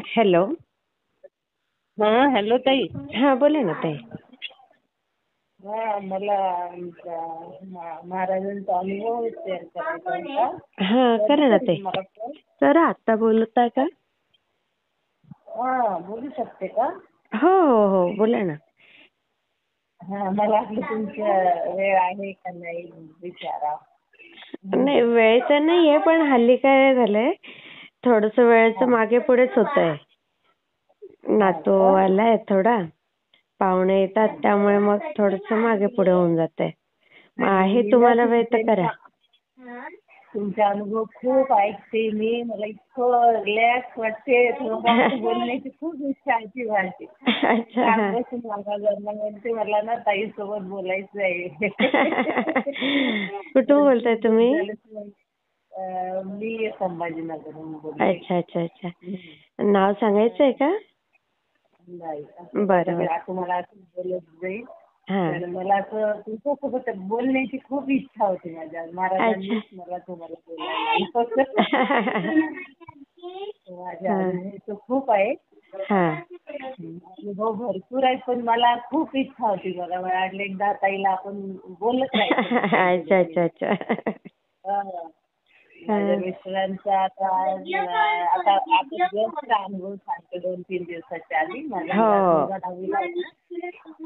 Hello. हा hello ताई. हा बोला ना ताई. हा मला महाराजांचा अनुभव शेअर करायचा होता. हा करा ना ताई. तुम्हाला फोन. करा, आत्ता बोलताय का? हा बोलू शकते का? हो हो हो बोला ना. हा मला वाटलं तुमच्या वेळ आहे का नाही विचारा. नाही वेळ तर नाहीये, पण हल्ली काय झालंय थोडस वेळेचं मागे पुढेच होतंय. नातू का? आलाय थोडा, पाहुणे येतात त्यामुळे मग थोडस मागे पुढे होऊन जातंय. मग आहे लीला तुम्हाला वेळ तर करा. तुमचे अनुभव खूप ऐकते मी. मला इतकं रिलॅक्स वाटते. थोडं बोलण्याची खूप इच्छा आहे माझी. अच्छा हा. कालपासून मला म्हणते मला ना ताईसोबत बोलायचं आहे. कुठून बोलताय तुम्ही? मी संभाजीनगरहून बोलते. अच्छा अच्छा अच्छा. नाव सांगायचंय का? नाही बरं बरं. तुम्हाला असं बोलत जाईल. हा. तर मला असं तुमच्यासोबत बोलण्याची खूप इच्छा होती माझ्या. महाराजांनीच मला तुम्हाला बोलायला माझ्या हा. अनुभव खूप आहे. हा. अनुभव भरपूर आहे, पण मला खूप इच्छा होती. मला वाटलं एकदा ताईला आपण बोलत राहायचं. अच्छा अच्छा अच्छा. माझ्या मिस्टरांचा आता जस्ट अनुभव सांगते 2-3 दिवसाच्या आधी. माझा हो. मुलगा 10वीला होता.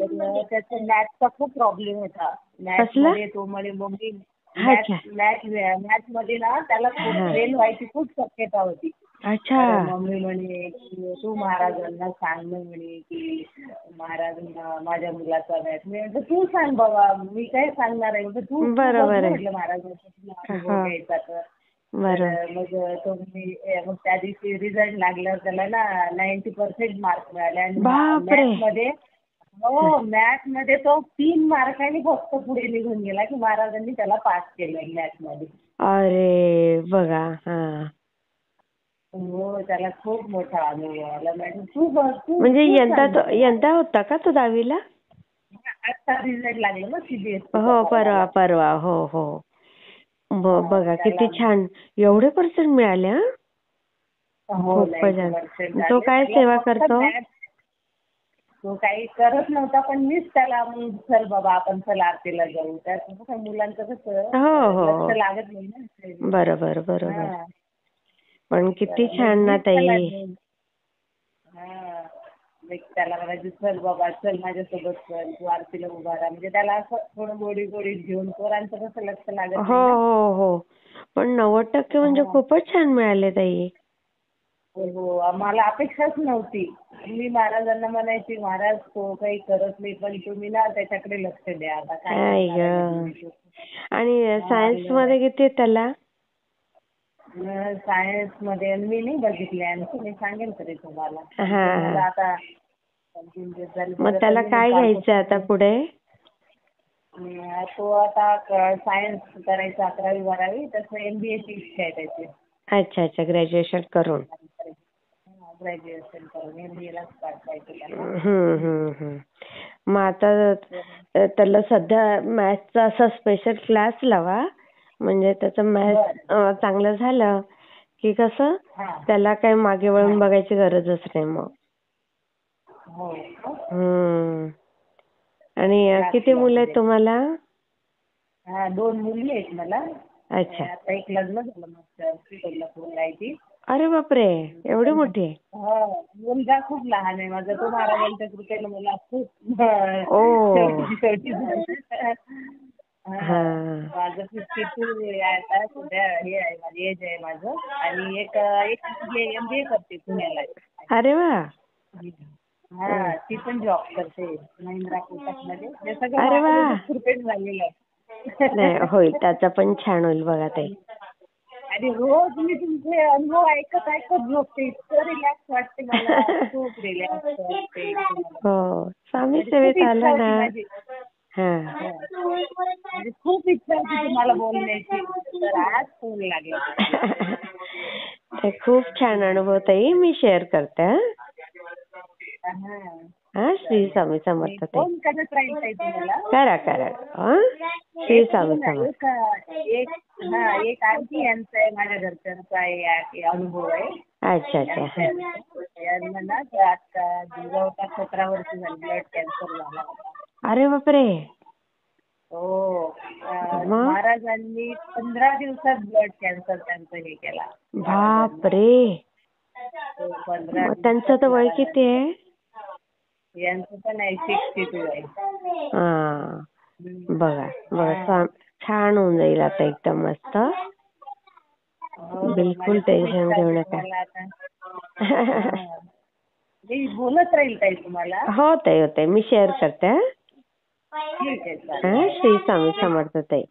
तर त्याचा मॅथचा खूप प्रॉब्लेम होता. कसला? मॅथमध्ये तो म्हणे मम्मी अच्छा. मॅथमध्ये ना त्याला हा. फेल व्हायची खूप शक्यता होती. अच्छा. तर मम्मी म्हणे की तू महाराजांना सांग ना म्हणे की महाराजांना माझ्या मुलाचा मॅथ. मी म्हटलं तू सांग बाबा, मी काय सांगणार आहे. म्हटलं तू बघ बरोबर ना आहे. म्हटलं महाराजांचा तुला अनुभव हा. घ्यायचा तर. बरोबर. तर मग त्या दिवशी रिझल्ट लागल्यावर त्याला ना 90% मार्क मिळाले. आणि बापरे. मॅथमध्ये मॅथमध्ये तो 3 मार्कांनी फक्त पुढे निघून गेला की महाराजांनी त्याला पास केलं मॅथमध्ये. अरे बघा. हा. हो त्याला खूप मोठा अनुभव आला. तू म्हणजे सांग म्हटलं यंदा होता का तो 10वीला? आता रिझल्ट लागला ना सीबीएसईचा हो परवा परवाला. परवा. हो हो. बघा किती त्याला छान. एवढे पर्सेंट मिळाले हा. हो खूपच छान. 90% तो आले. काय त्याला सेवा फक्त करतो? मॅथ तो काही करत नव्हता, पण मीच त्याला मग चल बाबा आपण चल आरतीला जाऊ. त्या मुलांचं कसं हो हो लक्ष हो. लागत नाही ना. बरोबर बरोबर. हा पण किती तर छान ना मीच त्याला ताई. त्याला म्हणायचं चल बाबा चल माझ्यासोबत चल तू आरतीला उभा राहा. म्हणजे त्याला असं थोडं गोडी गोडीत घेऊन. पोरांचं कसं लक्ष लागत हो नाही ना. हो हो. पण 90% म्हणजे हा. खूपच छान मिळाले ताई. हो मला अपेक्षाच नव्हती. मी महाराजांना म्हणायची महाराज तो काही करत नाही, पण तुम्ही ना त्याच्याकडे लक्ष द्या. आता काय आई करणार आहे ग. मी. आणि सायन्स मध्ये किती आहे त्याला? सायन्स मध्ये मी नाही बघितले आणखी. मी सांगेन तरी तुम्हाला. हा मला हा. आता मग त्याला काय घ्यायचं आता पुढे? तो आता सायन्स करायचा 11वी-12वी. तसं MBAची इच्छा आहे त्याची. अच्छा अच्छा. ग्रॅज्युएशन करून. ग्रॅज्युएशन करून MBAलाच पाठवायचं त्याला. मग आता त्याला सध्या मॅथ्सचा असा स्पेशल क्लास लावा. म्हणजे त्याचं मॅथ्स चांगलं झालं की कसं त्याला काही मागे वळून बघायची गरजच नाही मग. हो. आणि किती मुलं आहेत तुम्हाला? 2 मुली आहेत मला. अच्छा. आता एक लग्न झालं मागच्या वर्षी. कोल्हापूरला आहे ती. अरे बापरे. एवढी मोठी आहे? मुलगा खूप लहान आहे माझा. तो महाराजांच्या कृपेने मला खूप ओ. शेवटी हा. माझं 52 आहे आता सध्या. हे आहे माझी एज आहे माझं. आणि एक MBA करते पुण्याला. अरे वा. ती पण जॉब करते महिंद्रा कोटकमध्ये. हे सगळं अरे वा. महाराजांच्याच कृपेने झालेलं आहे. नाही होईल, त्याचा पण छान होईल बघा ताई. आणि रोज मी तुमचे अनुभव ऐकत झोपते. इतकं रिलॅक्स वाटते मला. खूप रिलॅक्स वाटते. हो. स्वामी खूप सेवेत इच्छा आला होती ना. माझी. हा. म्हणजे खूप इच्छा होती तुम्हाला बोलण्याची. तर आज फोन लागला तुम्हाला. ते खूप छान अनुभव ताई. मी शेअर करते. श्री स्वामी समर्थ ताई. फोन करत राहील ताई तुम्हाला. करा करा. श्री स्वामी समर्थ. हा एक आणखी यांचा आहे, माझ्या घरच्यांचा आहे अनुभव आहे. अच्छा अच्छा. यांना ना आता जवळपास 17 वर्ष झाली ब्लड कॅन्सर झाला होता. अरे बापरे. हो. महाराजांनी 15 दिवसात ब्लड कॅन्सर त्यांचं हे केला. बापरे. 15 त्यांचं तर वय किती आहे? यांचं पण आहे 62 आहे. हा बघा बघा, छान होऊन जाईल आता एकदम मस्त. बिलकुल टेन्शन घेऊ नका. मी बोलत राहील ताई तुम्हाला. हो ताई, होते मी शेअर करते. ठीक आहे. श्री स्वामी समर्थ ताई.